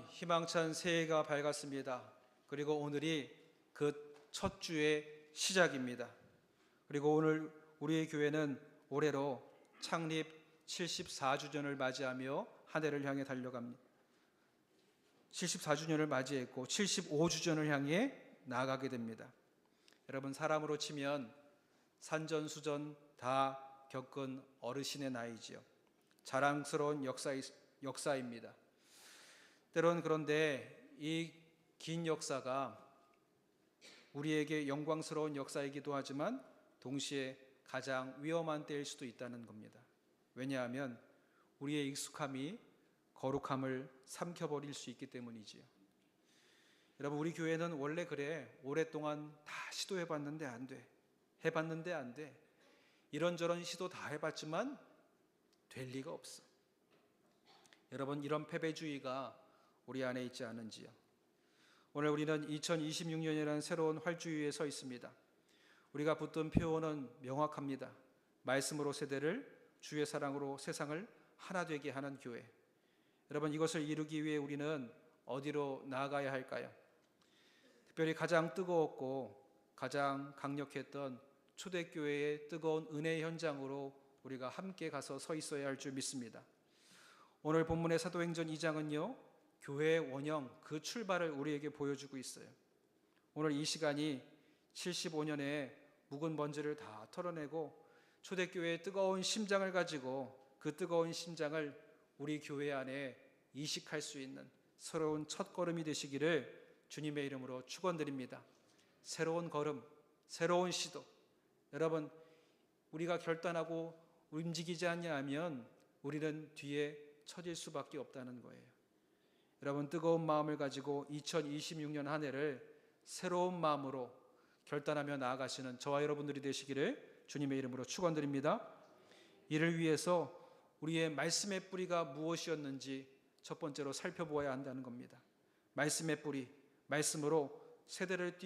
희망찬 새해가 밝았습니다. 그리고 오늘이 그 첫 주의 시작입니다. 그리고 오늘 우리의 교회는 올해로 창립 74주년을 맞이하며 한 해를 향해 달려갑니다. 74주년을 맞이했고 75주년을 향해 나아가게 됩니다. 여러분, 사람으로 치면 산전수전 다 겪은 어르신의 나이지요. 자랑스러운 역사입니다. 때론 그런데 이 긴 역사가 우리에게 영광스러운 역사이기도 하지만 동시에 가장 위험한 때일 수도 있다는 겁니다. 왜냐하면 우리의 익숙함이 거룩함을 삼켜버릴 수 있기 때문이지요. 여러분, 우리 교회는 원래 그래. 오랫동안 다 시도해봤는데 안 돼. 해봤는데 안 돼. 이런저런 시도 다 해봤지만 될 리가 없어. 여러분, 이런 패배주의가 우리 안에 있지 않은지요? 오늘 우리는 2026년이라는 새로운 활주위에 서 있습니다. 우리가 붙든 표어는 명확합니다. 말씀으로 세대를, 주의 사랑으로 세상을 하나 되게 하는 교회. 여러분, 이것을 이루기 위해 우리는 어디로 나아가야 할까요? 특별히 가장 뜨거웠고 가장 강력했던 초대교회의 뜨거운 은혜의 현장으로 우리가 함께 가서 서 있어야 할 줄 믿습니다. 오늘 본문의 사도행전 2장은요, 교회의 원형, 그 출발을 우리에게 보여주고 있어요. 오늘 이 시간이 75년의 묵은 먼지를 다 털어내고 초대교회의 뜨거운 심장을 가지고 그 뜨거운 심장을 우리 교회 안에 이식할 수 있는 새로운 첫걸음이 되시기를 주님의 이름으로 축원드립니다. 새로운 걸음, 새로운 시도. 여러분, 우리가 결단하고 움직이지 않냐면 우리는 뒤에 처질 수밖에 없다는 거예요. 여러분, 뜨거운 마음을 가지고 2026년 한 해를 새로운 마음으로 결단하며 나아가시는 저와 여러분들이 되시기를 주님의 이름으로 축원드립니다. 이를 위해서 우리의 말씀의 뿌리가 무엇이었는지 첫 번째로 살펴보아야 한다는 겁니다. 말씀의 뿌리, 말씀으로 세대를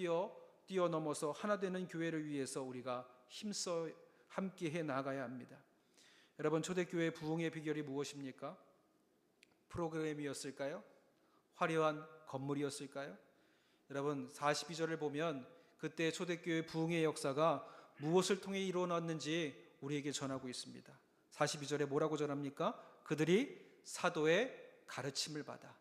뛰어넘어서 하나 되는 교회를 위해서 우리가 힘써 함께해 나가야 합니다. 여러분, 초대교회 부흥의 비결이 무엇입니까? 프로그램이었을까요? 화려한 건물이었을까요? 여러분, 42절을 보면 그때 초대교회 부흥의 역사가 무엇을 통해 이루어졌는지 우리에게 전하고 있습니다. 42절에 뭐라고 전합니까? 그들이 사도의 가르침을 받아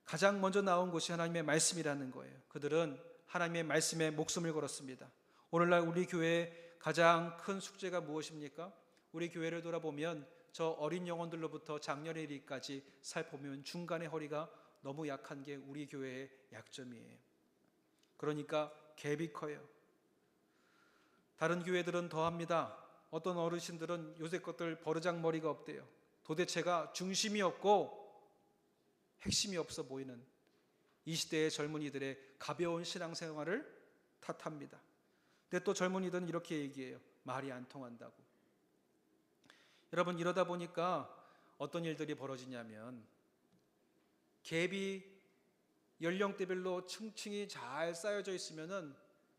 가장 먼저 나온 곳이 하나님의 말씀이라는 거예요. 그들은 하나님의 말씀에 목숨을 걸었습니다. 오늘날 우리 교회의 가장 큰 숙제가 무엇입니까? 우리 교회를 돌아보면 저 어린 영혼들로부터 장년의 이르기까지 살펴보면 중간의 허리가 너무 약한 게 우리 교회의 약점이에요. 그러니까 갭이 커요. 다른 교회들은 더합니다. 어떤 어르신들은 요새 것들 버르장머리가 없대요. 도대체가 중심이 없고 핵심이 없어 보이는 이 시대의 젊은이들의 가벼운 신앙생활을 탓합니다. 근데 또 젊은이들은 이렇게 얘기해요. 말이 안 통한다고. 여러분, 이러다 보니까 어떤 일들이 벌어지냐면 갭이 연령대별로 층층이 잘 쌓여져 있으면은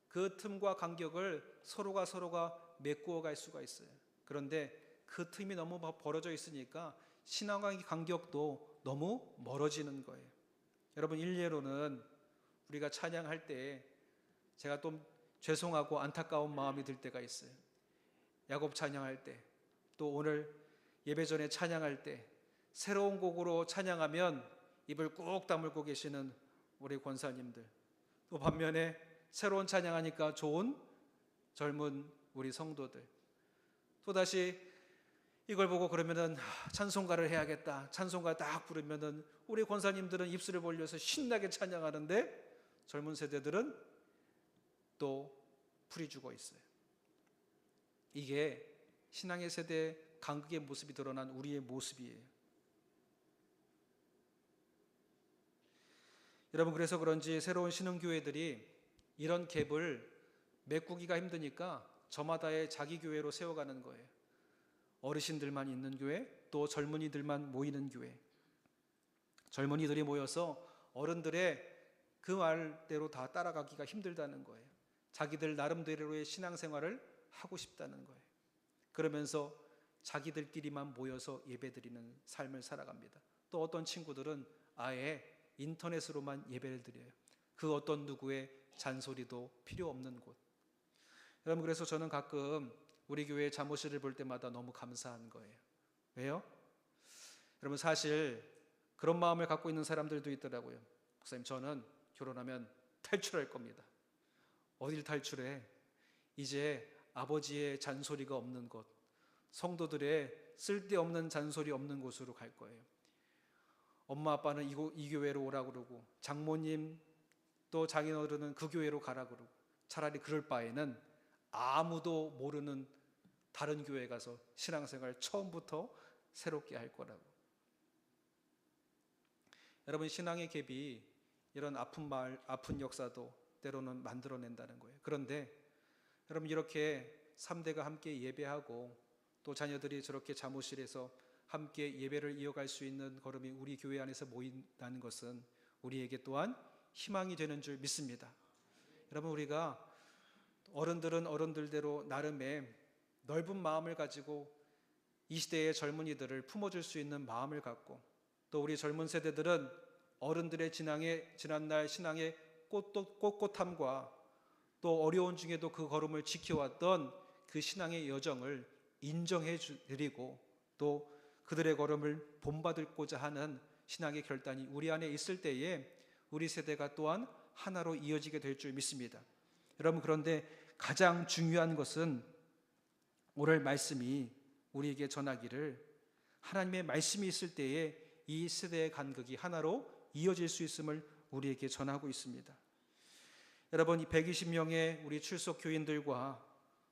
그 틈과 간격을 서로가 메꾸어 갈 수가 있어요. 그런데 그 틈이 너무 벌어져 있으니까 신앙의 간격도 너무 멀어지는 거예요. 여러분, 일례로는 우리가 찬양할 때 제가 좀 죄송하고 안타까운 마음이 들 때가 있어요. 야곱 찬양할 때, 또 오늘 예배 전에 찬양할 때 새로운 곡으로 찬양하면 입을 꾹 다물고 계시는 우리 권사님들, 또 반면에 새로운 찬양하니까 좋은 젊은 우리 성도들, 또다시 이걸 보고 그러면은 찬송가를 해야겠다, 찬송가 딱 부르면은 우리 권사님들은 입술을 벌려서 신나게 찬양하는데 젊은 세대들은 또 풀이 죽어 있어요. 이게 신앙의 세대 간극의 모습이 드러난 우리의 모습이에요. 여러분, 그래서 그런지 새로운 신흥교회들이 이런 갭을 메꾸기가 힘드니까 저마다의 자기 교회로 세워가는 거예요. 어르신들만 있는 교회, 또 젊은이들만 모이는 교회. 젊은이들이 모여서 어른들의 그 말대로 다 따라가기가 힘들다는 거예요. 자기들 나름대로의 신앙생활을 하고 싶다는 거예요. 그러면서 자기들끼리만 모여서 예배드리는 삶을 살아갑니다. 또 어떤 친구들은 아예 인터넷으로만 예배를 드려요. 그 어떤 누구의 잔소리도 필요 없는 곳. 여러분, 그래서 저는 가끔 우리 교회 잠옷실을 볼 때마다 너무 감사한 거예요. 왜요? 여러분, 사실 그런 마음을 갖고 있는 사람들도 있더라고요. 목사님, 저는 결혼하면 탈출할 겁니다. 어딜 탈출해? 이제 아버지의 잔소리가 없는 곳, 성도들의 쓸데없는 잔소리 없는 곳으로 갈 거예요. 엄마 아빠는 이 교회로 오라고 그러고, 장모님 또 장인어른은 그 교회로 가라 그러고, 차라리 그럴 바에는 아무도 모르는 다른 교회 가서 신앙생활 처음부터 새롭게 할 거라고. 여러분, 신앙의 갭이 이런 아픈 역사도 때로는 만들어낸다는 거예요. 그런데 여러분, 이렇게 3대가 함께 예배하고 또 자녀들이 저렇게 잠옷실에서 함께 예배를 이어갈 수 있는 걸음이 우리 교회 안에서 모인다는 것은 우리에게 또한 희망이 되는 줄 믿습니다. 여러분, 우리가 어른들은 어른들대로 나름의 넓은 마음을 가지고 이 시대의 젊은이들을 품어줄 수 있는 마음을 갖고, 또 우리 젊은 세대들은 어른들의 지난날 신앙의 꼿꼿함과 또 어려운 중에도 그 걸음을 지켜왔던 그 신앙의 여정을 인정해 드리고, 또 그들의 걸음을 본받고자 하는 신앙의 결단이 우리 안에 있을 때에 우리 세대가 또한 하나로 이어지게 될 줄 믿습니다. 여러분, 그런데 가장 중요한 것은 오늘 말씀이 우리에게 전하기를, 하나님의 말씀이 있을 때에 이 세대의 간극이 하나로 이어질 수 있음을 우리에게 전하고 있습니다. 여러분, 이 120명의 우리 출석 교인들과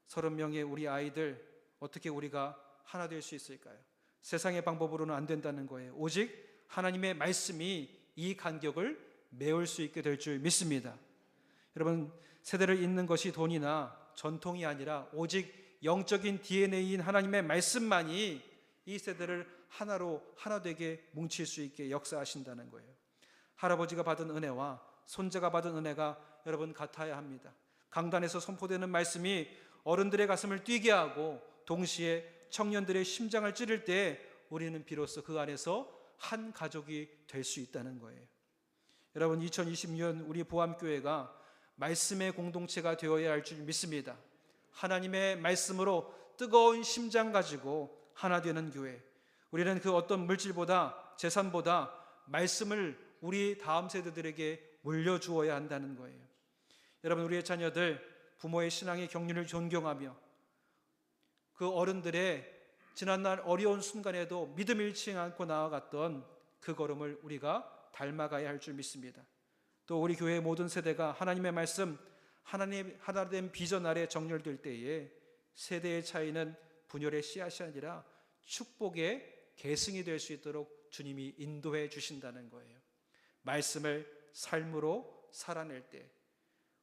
30명의 우리 아이들, 어떻게 우리가 하나 될 수 있을까요? 세상의 방법으로는 안 된다는 거예요. 오직 하나님의 말씀이 이 간격을 메울 수 있게 될 줄 믿습니다. 여러분, 세대를 잇는 것이 돈이나 전통이 아니라 오직 영적인 DNA인 하나님의 말씀만이 이 세대를 하나로 하나 되게 뭉칠 수 있게 역사하신다는 거예요. 할아버지가 받은 은혜와 손자가 받은 은혜가 여러분 같아야 합니다. 강단에서 선포되는 말씀이 어른들의 가슴을 뛰게 하고 동시에 청년들의 심장을 찌를 때 우리는 비로소 그 안에서 한 가족이 될 수 있다는 거예요. 여러분, 2020년 우리 보암교회가 말씀의 공동체가 되어야 할 줄 믿습니다. 하나님의 말씀으로 뜨거운 심장 가지고 하나 되는 교회. 우리는 그 어떤 물질보다 재산보다 말씀을 우리 다음 세대들에게 물려주어야 한다는 거예요. 여러분, 우리의 자녀들 부모의 신앙의 경륜을 존경하며 그 어른들의 지난날 어려운 순간에도 믿음 잃지 않고 나아갔던 그 걸음을 우리가 닮아가야 할 줄 믿습니다. 또 우리 교회의 모든 세대가 하나님의 말씀, 하나님 하나된 비전 아래 정렬될 때에 세대의 차이는 분열의 씨앗이 아니라 축복의 계승이 될 수 있도록 주님이 인도해 주신다는 거예요. 말씀을 삶으로 살아낼 때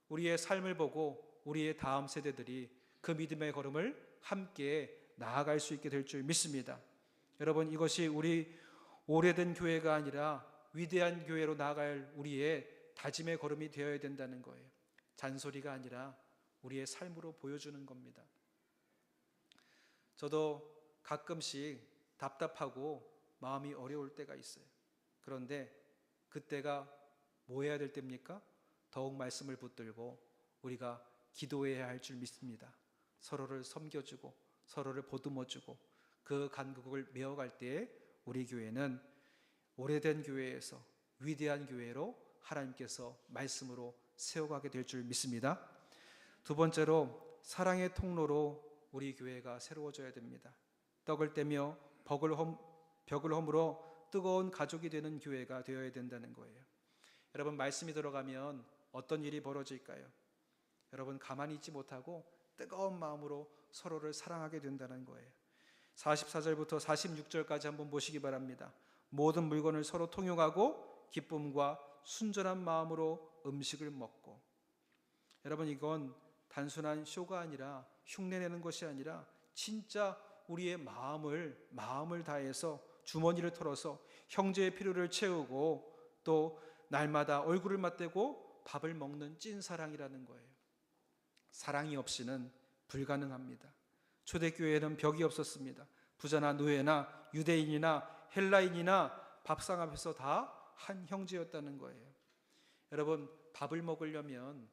우리의 삶을 보고 우리의 다음 세대들이 그 믿음의 걸음을 함께 나아갈 수 있게 될 줄 믿습니다. 여러분, 이것이 우리 오래된 교회가 아니라 위대한 교회로 나아갈 우리의 다짐의 걸음이 되어야 된다는 거예요. 잔소리가 아니라 우리의 삶으로 보여주는 겁니다. 저도 가끔씩 답답하고 마음이 어려울 때가 있어요. 그런데 그때가 뭐 해야 될 때입니까? 더욱 말씀을 붙들고 우리가 기도해야 할 줄 믿습니다. 서로를 섬겨주고 서로를 보듬어주고 그 간극을 메어갈 때에 우리 교회는 오래된 교회에서 위대한 교회로 하나님께서 말씀으로 세워가게 될 줄 믿습니다. 두 번째로 사랑의 통로로 우리 교회가 새로워져야 됩니다. 떡을 떼며 벽을 허물어 뜨거운 가족이 되는 교회가 되어야 된다는 거예요. 여러분, 말씀이 들어가면 어떤 일이 벌어질까요? 여러분, 가만히 있지 못하고 뜨거운 마음으로 서로를 사랑하게 된다는 거예요. 44절부터 46절까지 한번 보시기 바랍니다. 모든 물건을 서로 통용하고 기쁨과 순전한 마음으로 음식을 먹고. 여러분, 이건 단순한 쇼가 아니라 흉내내는 것이 아니라 진짜 우리의 마음을 다해서 주머니를 털어서 형제의 필요를 채우고 또 날마다 얼굴을 맞대고 밥을 먹는 찐사랑이라는 거예요. 사랑이 없이는 불가능합니다. 초대교회에는 벽이 없었습니다. 부자나 노예나 유대인이나 헬라인이나 밥상 앞에서 다 한 형제였다는 거예요. 여러분, 밥을 먹으려면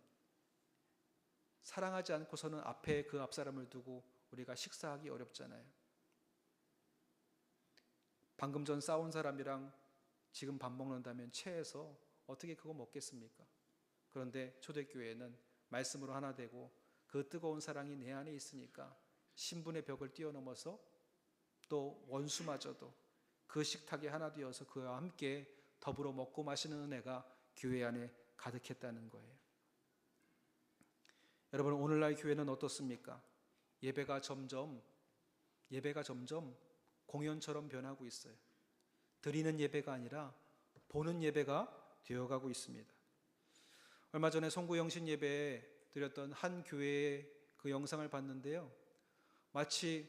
사랑하지 않고서는 앞에 그 앞사람을 두고 우리가 식사하기 어렵잖아요. 방금 전 싸운 사람이랑 지금 밥 먹는다면 체해서 어떻게 그거 먹겠습니까? 그런데 초대교회는 말씀으로 하나 되고 그 뜨거운 사랑이 내 안에 있으니까 신분의 벽을 뛰어넘어서 또 원수마저도 그 식탁에 하나 되어서 그와 함께 더불어 먹고 마시는 은혜가 교회 안에 가득했다는 거예요. 여러분, 오늘날 교회는 어떻습니까? 예배가 점점 공연처럼 변하고 있어요. 드리는 예배가 아니라 보는 예배가 되어가고 있습니다. 얼마 전에 송구영신 예배에 드렸던 한 교회의 그 영상을 봤는데요, 마치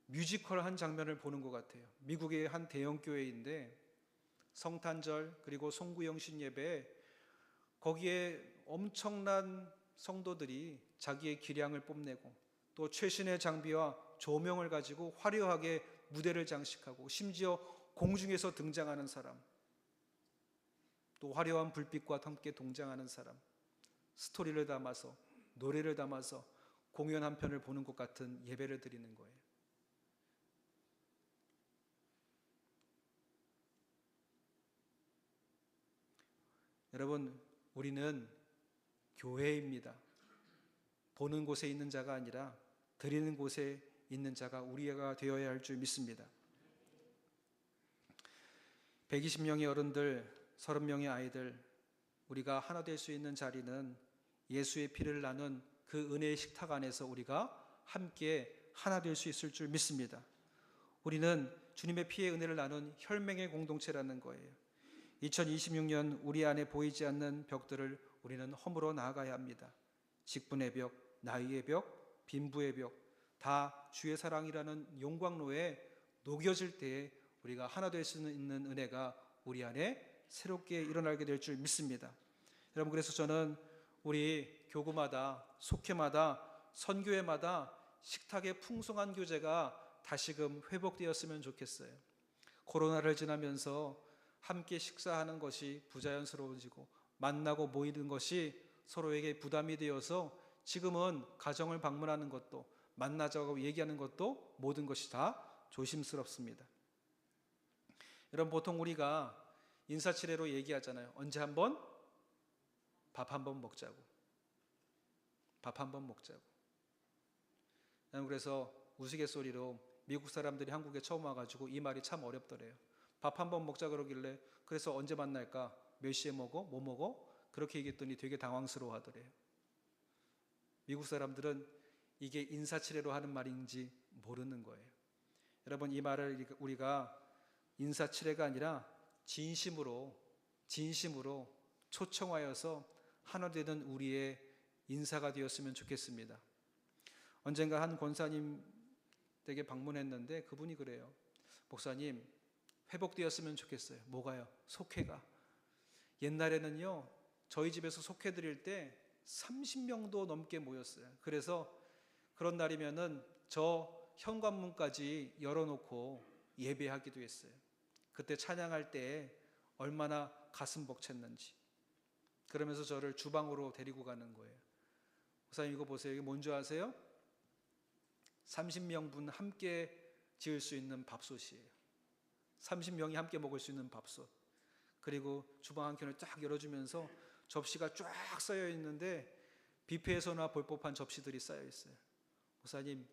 뮤지컬 한 장면을 보는 것 같아요. 미국의 한 대형 교회인데 성탄절 그리고 송구영신 예배에 거기에 엄청난 성도들이 자기의 기량을 뽐내고 또 최신의 장비와 조명을 가지고 화려하게 무대를 장식하고 심지어 공중에서 등장하는 사람, 또 화려한 불빛과 함께 동장하는 사람, 스토리를 담아서 노래를 담아서 공연 한 편을 보는 것 같은 예배를 드리는 거예요. 여러분, 우리는 교회입니다. 보는 곳에 있는 자가 아니라 드리는 곳에 있는 자가 우리가 되어야 할 줄 믿습니다. 120명의 어른들, 30명의 아이들, 우리가 하나 될 수 있는 자리는 예수의 피를 나눈 그 은혜의 식탁 안에서 우리가 함께 하나 될 수 있을 줄 믿습니다. 우리는 주님의 피의 은혜를 나눈 혈맹의 공동체라는 거예요. 2026년 우리 안에 보이지 않는 벽들을 우리는 허물어 나아가야 합니다. 직분의 벽, 나이의 벽, 빈부의 벽, 다 주의 사랑이라는 용광로에 녹여질 때에 우리가 하나 될 수 있는 은혜가 우리 안에 새롭게 일어나게 될 줄 믿습니다. 여러분, 그래서 저는 우리 교구마다, 속회마다, 선교회마다 식탁의 풍성한 교제가 다시금 회복되었으면 좋겠어요. 코로나를 지나면서 함께 식사하는 것이 부자연스러워지고 만나고 모이는 것이 서로에게 부담이 되어서 지금은 가정을 방문하는 것도 만나자고 얘기하는 것도 모든 것이 다 조심스럽습니다. 여러분, 보통 우리가 인사치레로 얘기하잖아요. 언제 한번 밥 한번 먹자고. 밥 한번 먹자고. 그래서 우스갯소리로 미국 사람들이 한국에 처음 와가지고 이 말이 참 어렵더래요. 밥 한번 먹자 그러길래 그래서 언제 만날까? 몇 시에 먹어? 뭐 먹어? 그렇게 얘기했더니 되게 당황스러워 하더래요. 미국 사람들은 이게 인사치레로 하는 말인지 모르는 거예요. 여러분, 이 말을 우리가 인사치레가 아니라 진심으로 초청하여서 하나 되는 우리의 인사가 되었으면 좋겠습니다. 언젠가 한 권사님 댁에 방문했는데 그분이 그래요. 목사님, 회복되었으면 좋겠어요. 뭐가요? 속회가. 옛날에는요, 저희 집에서 속회 드릴 때 30명도 넘게 모였어요. 그래서 그런 날이면은 저 현관문까지 열어놓고 예배하기도 했어요. 그때 찬양할 때 얼마나 가슴 벅찼는지. 그러면서 저를 주방으로 데리고 가는 거예요. 목사님, 이거 보세요. 이게 뭔지 아세요? 30명분 함께 지을 수 있는 밥솥이에요. 30명이 함께 먹을 수 있는 밥솥. 그리고 주방 한 켠을 쫙 열어주면서 접시가 쫙 쌓여 있는데 뷔페에서나 볼 법한 접시들이 쌓여 있어요. 목사님,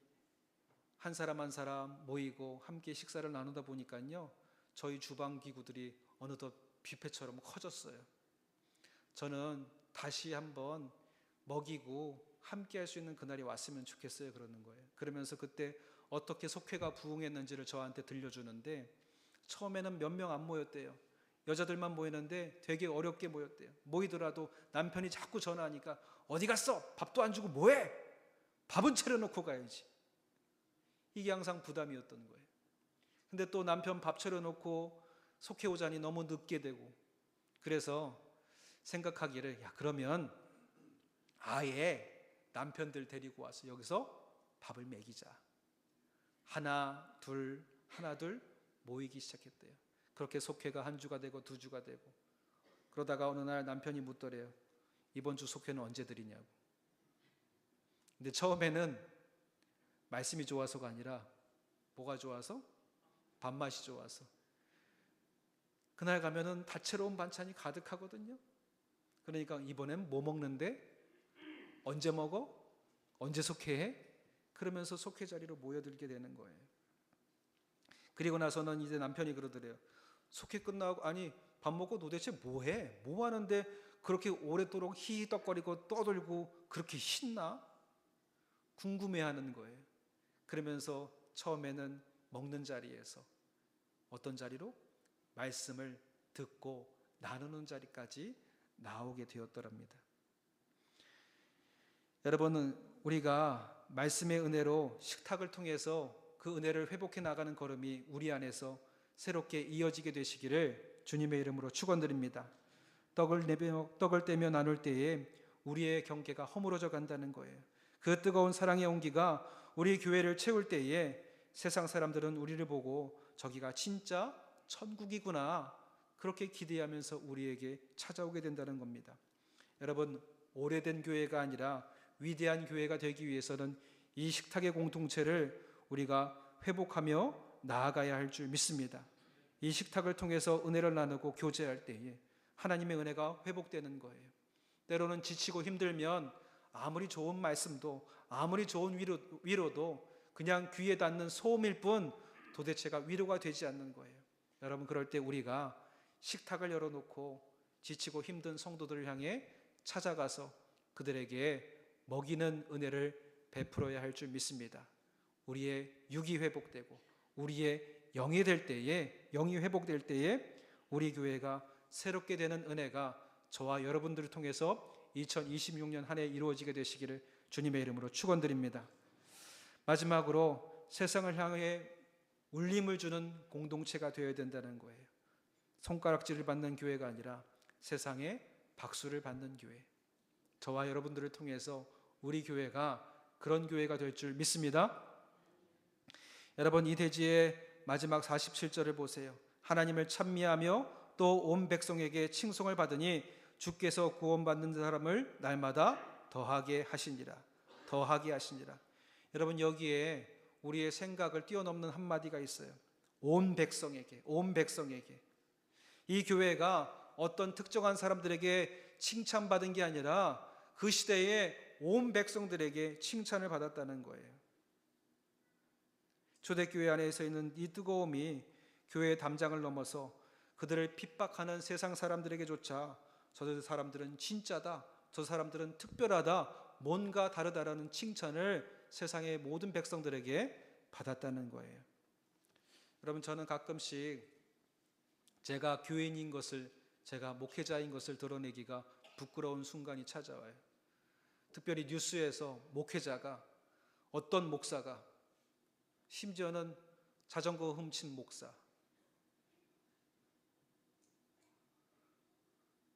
한 사람 한 사람 모이고 함께 식사를 나누다 보니까요, 저희 주방 기구들이 어느덧 뷔페처럼 커졌어요. 저는 다시 한번 먹이고 함께 할 수 있는 그날이 왔으면 좋겠어요. 그러는 거예요. 그러면서 그때 어떻게 속회가 부흥했는지를 저한테 들려주는데 처음에는 몇 명 안 모였대요. 여자들만 모이는데 되게 어렵게 모였대요. 모이더라도 남편이 자꾸 전화하니까 어디 갔어? 밥도 안 주고 뭐해? 밥은 차려놓고 가야지. 이게 항상 부담이었던 거예요. 근데 또 남편 밥 차려놓고 속회 오자니 너무 늦게 되고, 그래서 생각하기를, 야, 그러면 아예 남편들 데리고 와서 여기서 밥을 먹이자. 하나 둘 모이기 시작했대요. 그렇게 속회가 한 주가 되고 두 주가 되고, 그러다가 어느 날 남편이 묻더래요. 이번 주 속회는 언제 드리냐고. 근데 처음에는 말씀이 좋아서가 아니라 뭐가 좋아서? 밥맛이 좋아서. 그날 가면은 다채로운 반찬이 가득하거든요. 그러니까 이번엔 뭐 먹는데? 언제 먹어? 언제 속회해? 그러면서 속회 자리로 모여들게 되는 거예요. 그리고 나서는 이제 남편이 그러더래요. 속회 끝나고, 아니 밥 먹고 도대체 뭐 해? 뭐 하는데 그렇게 오랫도록 히히덕거리고 떠들고 그렇게 신나? 궁금해하는 거예요. 그러면서 처음에는 먹는 자리에서 어떤 자리로? 말씀을 듣고 나누는 자리까지 나오게 되었더랍니다. 여러분, 우리가 말씀의 은혜로 식탁을 통해서 그 은혜를 회복해 나가는 걸음이 우리 안에서 새롭게 이어지게 되시기를 주님의 이름으로 축원드립니다. 떡을 떼며 나눌 때에 우리의 경계가 허물어져 간다는 거예요. 그 뜨거운 사랑의 온기가 우리 교회를 채울 때에 세상 사람들은 우리를 보고 저기가 진짜 천국이구나, 그렇게 기대하면서 우리에게 찾아오게 된다는 겁니다. 여러분, 오래된 교회가 아니라 위대한 교회가 되기 위해서는 이 식탁의 공동체를 우리가 회복하며 나아가야 할 줄 믿습니다. 이 식탁을 통해서 은혜를 나누고 교제할 때에 하나님의 은혜가 회복되는 거예요. 때로는 지치고 힘들면 아무리 좋은 말씀도, 아무리 좋은 위로도 그냥 귀에 닿는 소음일 뿐 도대체가 위로가 되지 않는 거예요. 여러분, 그럴 때 우리가 식탁을 열어놓고 지치고 힘든 성도들을 향해 찾아가서 그들에게 먹이는 은혜를 베풀어야 할 줄 믿습니다. 우리의 육이 회복되고 우리의 영이 회복될 때에 우리 교회가 새롭게 되는 은혜가 저와 여러분들을 통해서 2026년 한 해 이루어지게 되시기를 주님의 이름으로 축원드립니다. 마지막으로 세상을 향해 울림을 주는 공동체가 되어야 된다는 거예요. 손가락질을 받는 교회가 아니라 세상에 박수를 받는 교회. 저와 여러분들을 통해서 우리 교회가 그런 교회가 될 줄 믿습니다. 여러분, 이 대지의 마지막 47절을 보세요. 하나님을 찬미하며 또 온 백성에게 칭송을 받으니 주께서 구원받는 사람을 날마다 더하게 하시니라. 여러분, 여기에 우리의 생각을 뛰어넘는 한마디가 있어요. 온 백성에게. 이 교회가 어떤 특정한 사람들에게 칭찬받은 게 아니라 그 시대에 온 백성들에게 칭찬을 받았다는 거예요. 초대교회 안에서 있는 이 뜨거움이 교회의 담장을 넘어서 그들을 핍박하는 세상 사람들에게조차 저 사람들은 진짜다, 저 사람들은 특별하다, 뭔가 다르다라는 칭찬을 세상의 모든 백성들에게 받았다는 거예요. 여러분, 저는 가끔씩 제가 교인인 것을, 제가 목회자인 것을 드러내기가 부끄러운 순간이 찾아와요. 특별히 뉴스에서 목회자가, 어떤 목사가, 심지어는 자전거 훔친 목사,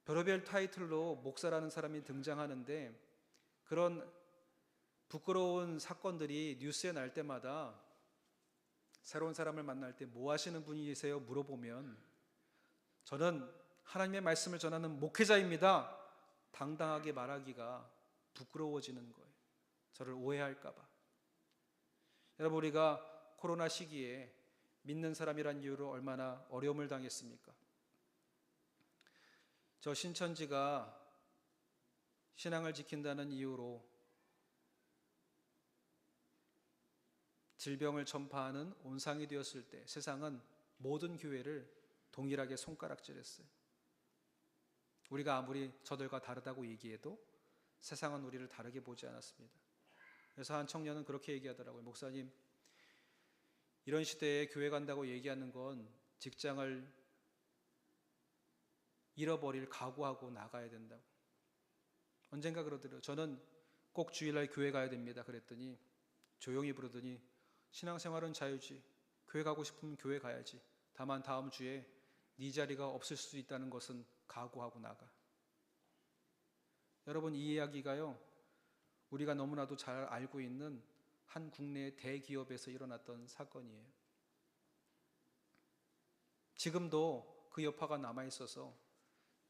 별의별 타이틀로 목사라는 사람이 등장하는데, 그런 부끄러운 사건들이 뉴스에 날 때마다 새로운 사람을 만날 때 뭐 하시는 분이세요? 물어보면 저는 하나님의 말씀을 전하는 목회자입니다, 당당하게 말하기가 부끄러워지는 거예요. 저를 오해할까 봐. 여러분, 우리가 코로나 시기에 믿는 사람이란 이유로 얼마나 어려움을 당했습니까? 저 신천지가 신앙을 지킨다는 이유로 질병을 전파하는 온상이 되었을 때 세상은 모든 교회를 동일하게 손가락질했어요. 우리가 아무리 저들과 다르다고 얘기해도 세상은 우리를 다르게 보지 않았습니다. 그래서 한 청년은 그렇게 얘기하더라고요. 목사님, 이런 시대에 교회 간다고 얘기하는 건 직장을 잃어버릴 각오하고 나가야 된다고. 언젠가 그러더라고요. 저는 꼭 주일날 교회 가야 됩니다. 그랬더니 조용히 부르더니 신앙생활은 자유지, 교회 가고 싶으면 교회 가야지, 다만 다음 주에 네 자리가 없을 수 있다는 것은 각오하고 나가. 여러분, 이 이야기가요, 우리가 너무나도 잘 알고 있는 한 국내 대기업에서 일어났던 사건이에요. 지금도 그 여파가 남아있어서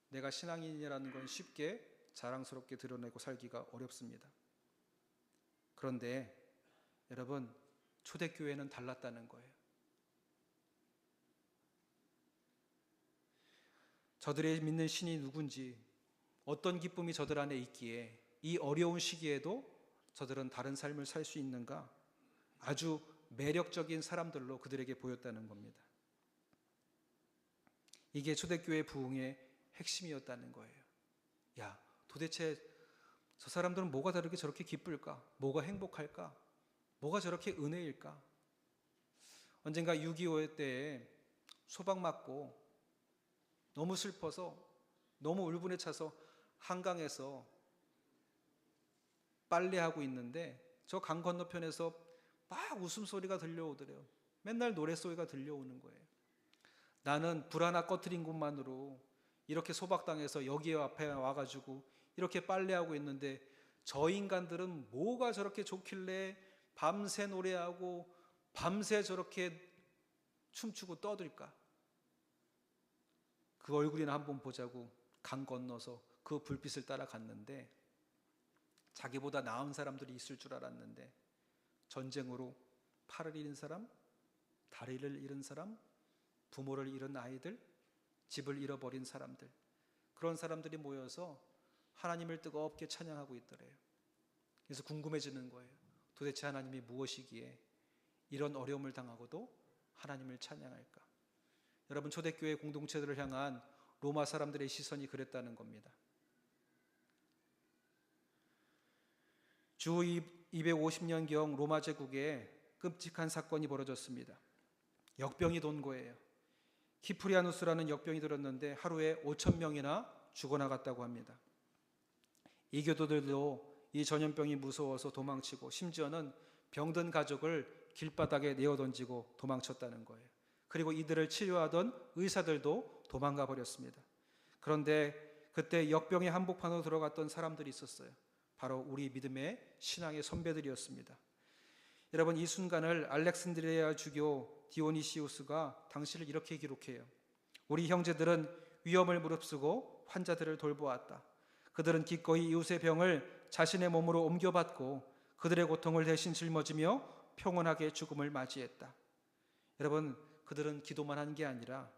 내가 신앙인이라는 건 쉽게 자랑스럽게 드러내고 살기가 어렵습니다. 그런데 여러분, 초대교회는 달랐다는 거예요. 저들의 믿는 신이 누군지, 어떤 기쁨이 저들 안에 있기에 이 어려운 시기에도 저들은 다른 삶을 살 수 있는가, 아주 매력적인 사람들로 그들에게 보였다는 겁니다. 이게 초대교회 부흥의 핵심이었다는 거예요. 야, 도대체 저 사람들은 뭐가 다르게 저렇게 기쁠까? 뭐가 행복할까? 뭐가 저렇게 은혜일까? 언젠가 6.25 때에 소방 맞고 너무 슬퍼서, 너무 울분에 차서 한강에서 빨래하고 있는데 저 강 건너편에서 막 웃음소리가 들려오더래요. 맨날 노랫소리가 들려오는 거예요. 나는 불 하나 꺼트린 것만으로 이렇게 소박당해서 여기 앞에 와가지고 이렇게 빨래하고 있는데 저 인간들은 뭐가 저렇게 좋길래 밤새 노래하고 밤새 저렇게 춤추고 떠들까? 그 얼굴이나 한번 보자고 강 건너서 그 불빛을 따라갔는데 자기보다 나은 사람들이 있을 줄 알았는데 전쟁으로 팔을 잃은 사람, 다리를 잃은 사람, 부모를 잃은 아이들, 집을 잃어버린 사람들, 그런 사람들이 모여서 하나님을 뜨겁게 찬양하고 있더래요. 그래서 궁금해지는 거예요. 도대체 하나님이 무엇이기에 이런 어려움을 당하고도 하나님을 찬양할까? 여러분, 초대교회 공동체들을 향한 로마 사람들의 시선이 그랬다는 겁니다. 주 250년경 로마 제국에 끔찍한 사건이 벌어졌습니다. 역병이 돈 거예요. 키프리아누스라는 역병이 들었는데 하루에 5,000명이나 죽어나갔다고 합니다. 이교도들도 이 전염병이 무서워서 도망치고 심지어는 병든 가족을 길바닥에 내어던지고 도망쳤다는 거예요. 그리고 이들을 치료하던 의사들도 도망가 버렸습니다. 그런데 그때 역병의 한복판으로 들어갔던 사람들이 있었어요. 바로 우리 믿음의 신앙의 선배들이었습니다. 여러분, 이 순간을 알렉산드리아 주교 디오니시우스가 당시를 이렇게 기록해요. 우리 형제들은 위험을 무릅쓰고 환자들을 돌보았다. 그들은 기꺼이 이웃의 병을 자신의 몸으로 옮겨받고 그들의 고통을 대신 짊어지며 평온하게 죽음을 맞이했다. 여러분, 그들은 기도만 한 게 아니라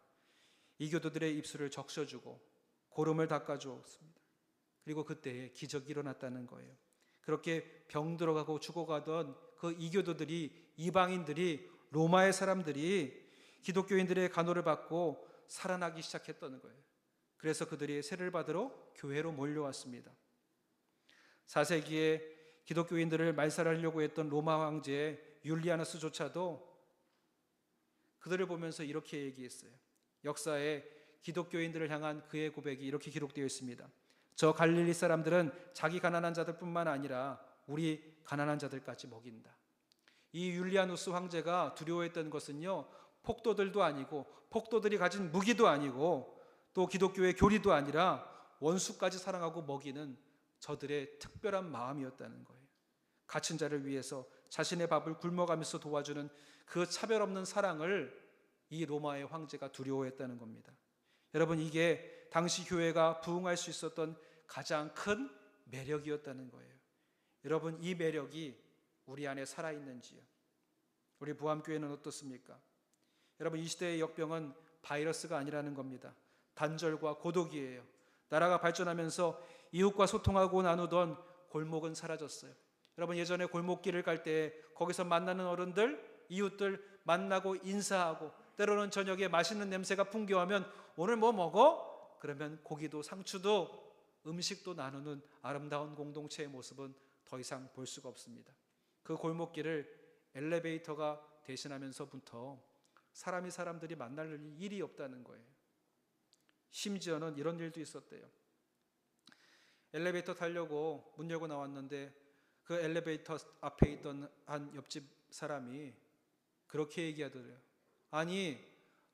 이교도들의 입술을 적셔주고 고름을 닦아주었습니다. 그리고 그때에 기적이 일어났다는 거예요. 그렇게 병들어가고 죽어가던 그 이교도들이, 이방인들이, 로마의 사람들이 기독교인들의 간호를 받고 살아나기 시작했다는 거예요. 그래서 그들이 세례를 받으러 교회로 몰려왔습니다. 4세기에 기독교인들을 말살하려고 했던 로마 황제 율리아누스조차도 그들을 보면서 이렇게 얘기했어요. 역사에 기독교인들을 향한 그의 고백이 이렇게 기록되어 있습니다. 저 갈릴리 사람들은 자기 가난한 자들뿐만 아니라 우리 가난한 자들까지 먹인다. 이 율리아누스 황제가 두려워했던 것은요, 폭도들도 아니고 폭도들이 가진 무기도 아니고 또 기독교의 교리도 아니라 원수까지 사랑하고 먹이는 저들의 특별한 마음이었다는 거예요. 갇힌 자를 위해서 자신의 밥을 굶어가면서 도와주는 그 차별 없는 사랑을 이 로마의 황제가 두려워했다는 겁니다. 여러분, 이게 당시 교회가 부흥할 수 있었던 가장 큰 매력이었다는 거예요. 여러분, 이 매력이 우리 안에 살아있는지요? 우리 부암교회는 어떻습니까? 여러분, 이 시대의 역병은 바이러스가 아니라는 겁니다. 단절과 고독이에요. 나라가 발전하면서 이웃과 소통하고 나누던 골목은 사라졌어요. 여러분, 예전에 골목길을 갈 때 거기서 만나는 어른들, 이웃들 만나고 인사하고 때로는 저녁에 맛있는 냄새가 풍겨하면 오늘 뭐 먹어? 그러면 고기도 상추도 음식도 나누는 아름다운 공동체의 모습은 더 이상 볼 수가 없습니다. 그 골목길을 엘리베이터가 대신하면서부터 사람들이 만날 일이 없다는 거예요. 심지어는 이런 일도 있었대요. 엘리베이터 타려고 문 열고 나왔는데 그 엘리베이터 앞에 있던 한 옆집 사람이 그렇게 얘기하더래요. 아니,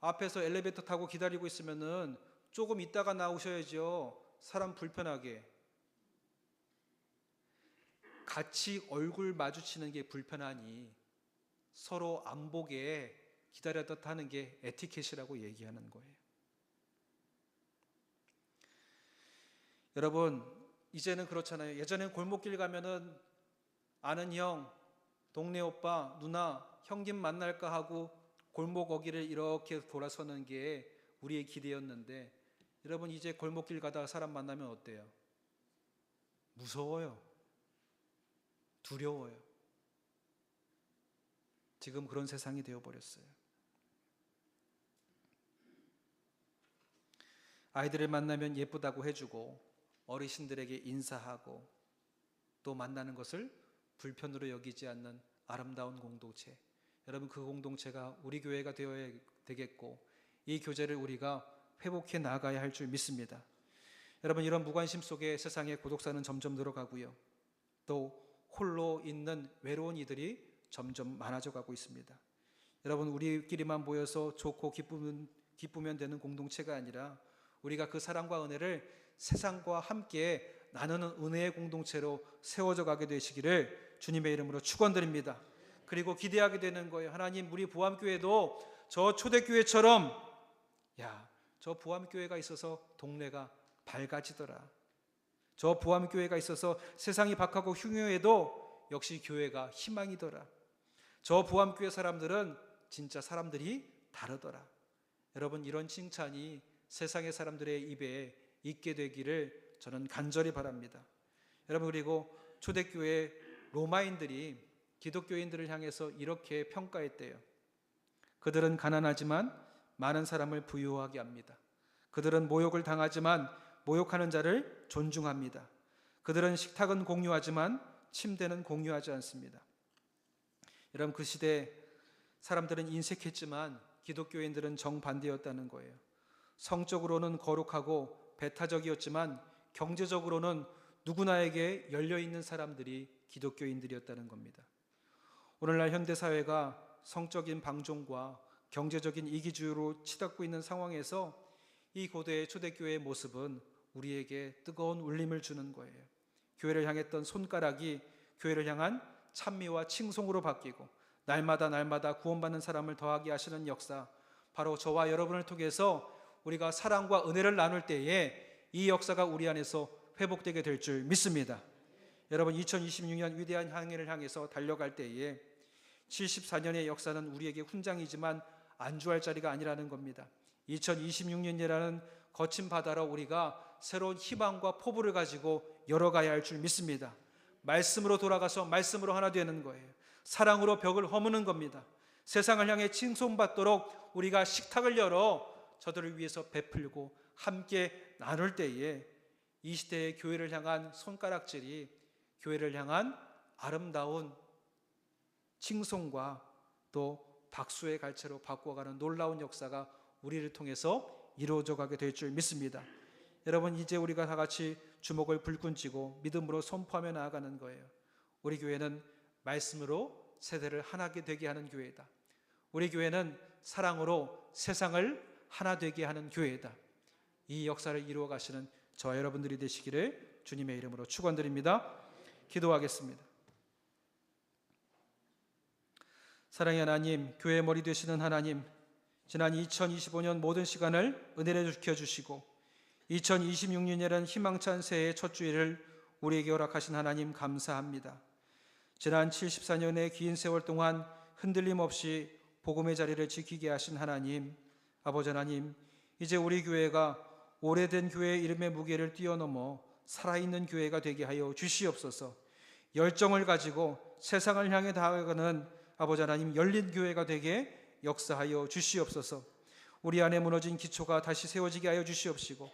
앞에서 엘리베이터 타고 기다리고 있으면은 조금 있다가 나오셔야죠. 사람 불편하게. 같이 얼굴 마주치는 게 불편하니 서로 안 보게 기다렸다 하는 게 에티켓이라고 얘기하는 거예요. 여러분, 이제는 그렇잖아요. 예전엔 골목길 가면은 아는 형, 동네 오빠, 누나, 형님 만날까 하고 골목 거기를 이렇게 돌아서는 게 우리의 기대였는데, 여러분 이제 골목길 가다가 사람 만나면 어때요? 무서워요. 두려워요. 지금 그런 세상이 되어버렸어요. 아이들을 만나면 예쁘다고 해주고 어르신들에게 인사하고 또 만나는 것을 불편으로 여기지 않는 아름다운 공동체, 여러분 그 공동체가 우리 교회가 되어야 되겠고 이 교제를 우리가 회복해 나가야 할 줄 믿습니다. 여러분, 이런 무관심 속에 세상의 고독사는 점점 늘어가고요, 또 홀로 있는 외로운 이들이 점점 많아져 가고 있습니다. 여러분, 우리끼리만 모여서 좋고 기쁘면 되는 공동체가 아니라 우리가 그 사랑과 은혜를 세상과 함께 나누는 은혜의 공동체로 세워져 가게 되시기를 주님의 이름으로 축원드립니다. 그리고 기대하게 되는 거예요. 하나님, 우리 부암교회도 저 초대교회처럼 저 부암교회가 있어서 동네가 밝아지더라. 저 부암교회가 있어서 세상이 박하고 흉흉해도 역시 교회가 희망이더라. 저 부암교회 사람들은 진짜 사람들이 다르더라. 여러분, 이런 칭찬이 세상의 사람들의 입에 있게 되기를 저는 간절히 바랍니다. 여러분, 그리고 초대교회 로마인들이 기독교인들을 향해서 이렇게 평가했대요. 그들은 가난하지만 많은 사람을 부유하게 합니다. 그들은 모욕을 당하지만 모욕하는 자를 존중합니다. 그들은 식탁은 공유하지만 침대는 공유하지 않습니다. 여러분, 그 시대 사람들은 인색했지만 기독교인들은 정반대였다는 거예요. 성적으로는 거룩하고 배타적이었지만 경제적으로는 누구나에게 열려있는 사람들이 기독교인들이었다는 겁니다. 오늘날 현대사회가 성적인 방종과 경제적인 이기주의로 치닫고 있는 상황에서 이 고대의 초대교회의 모습은 우리에게 뜨거운 울림을 주는 거예요. 교회를 향했던 손가락이 교회를 향한 찬미와 칭송으로 바뀌고 날마다 구원받는 사람을 더하게 하시는 역사, 바로 저와 여러분을 통해서 우리가 사랑과 은혜를 나눌 때에 이 역사가 우리 안에서 회복되게 될 줄 믿습니다. 여러분, 2026년 위대한 향해를 향해서 달려갈 때에 74년의 역사는 우리에게 훈장이지만 안주할 자리가 아니라는 겁니다. 2026년이라는 거친 바다로 우리가 새로운 희망과 포부를 가지고 열어가야 할 줄 믿습니다. 말씀으로 돌아가서 말씀으로 하나 되는 거예요. 사랑으로 벽을 허무는 겁니다. 세상을 향해 칭송받도록 우리가 식탁을 열어 저들을 위해서 베풀고 함께 나눌 때에 이 시대의 교회를 향한 손가락질이 교회를 향한 아름다운 칭송과 또 박수의 갈채로 바꿔가는 놀라운 역사가 우리를 통해서 이루어져 가게 될 줄 믿습니다. 여러분, 이제 우리가 다 같이 주먹을 불끈 쥐고 믿음으로 선포하며 나아가는 거예요. 우리 교회는 말씀으로 세대를 하나게 되게 하는 교회다. 우리 교회는 사랑으로 세상을 하나 되게 하는 교회다. 이 역사를 이루어 가시는 저와 여러분들이 되시기를 주님의 이름으로 축원드립니다. 기도하겠습니다. 사랑의 하나님, 교회의 머리 되시는 하나님, 지난 2025년 모든 시간을 은혜로 지켜주시고 2026년이라는 희망찬 새해의 첫 주일을 우리에게 허락하신 하나님 감사합니다. 지난 74년의 긴 세월 동안 흔들림 없이 복음의 자리를 지키게 하신 하나님, 아버지 하나님, 이제 우리 교회가 오래된 교회의 이름의 무게를 뛰어넘어 살아있는 교회가 되게 하여 주시옵소서. 열정을 가지고 세상을 향해 다가가는 아버지 하나님, 열린 교회가 되게 역사하여 주시옵소서. 우리 안에 무너진 기초가 다시 세워지게 하여 주시옵시고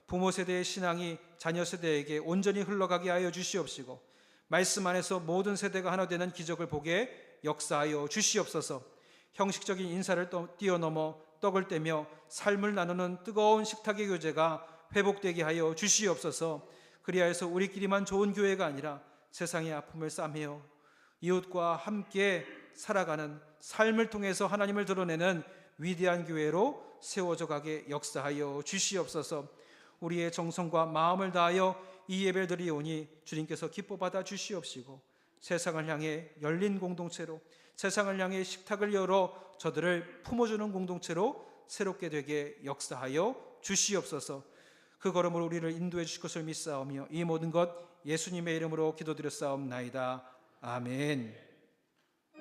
부모 세대의 신앙이 자녀 세대에게 온전히 흘러가게 하여 주시옵시고 말씀 안에서 모든 세대가 하나 되는 기적을 보게 역사하여 주시옵소서. 형식적인 인사를 뛰어넘어 떡을 떼며 삶을 나누는 뜨거운 식탁의 교제가 회복되게 하여 주시옵소서. 그리하여서 우리끼리만 좋은 교회가 아니라 세상의 아픔을 싸매어 이웃과 함께 살아가는 삶을 통해서 하나님을 드러내는 위대한 교회로 세워져 가게 역사하여 주시옵소서. 우리의 정성과 마음을 다하여 이 예배를 드리오니 주님께서 기뻐 받아 주시옵시고 세상을 향해 열린 공동체로, 세상을 향해 식탁을 열어 저들을 품어주는 공동체로 새롭게 되게 역사하여 주시옵소서. 그 걸음으로 우리를 인도해 주실 것을 믿사오며 이 모든 것 예수님의 이름으로 기도드렸사옵나이다. 아멘.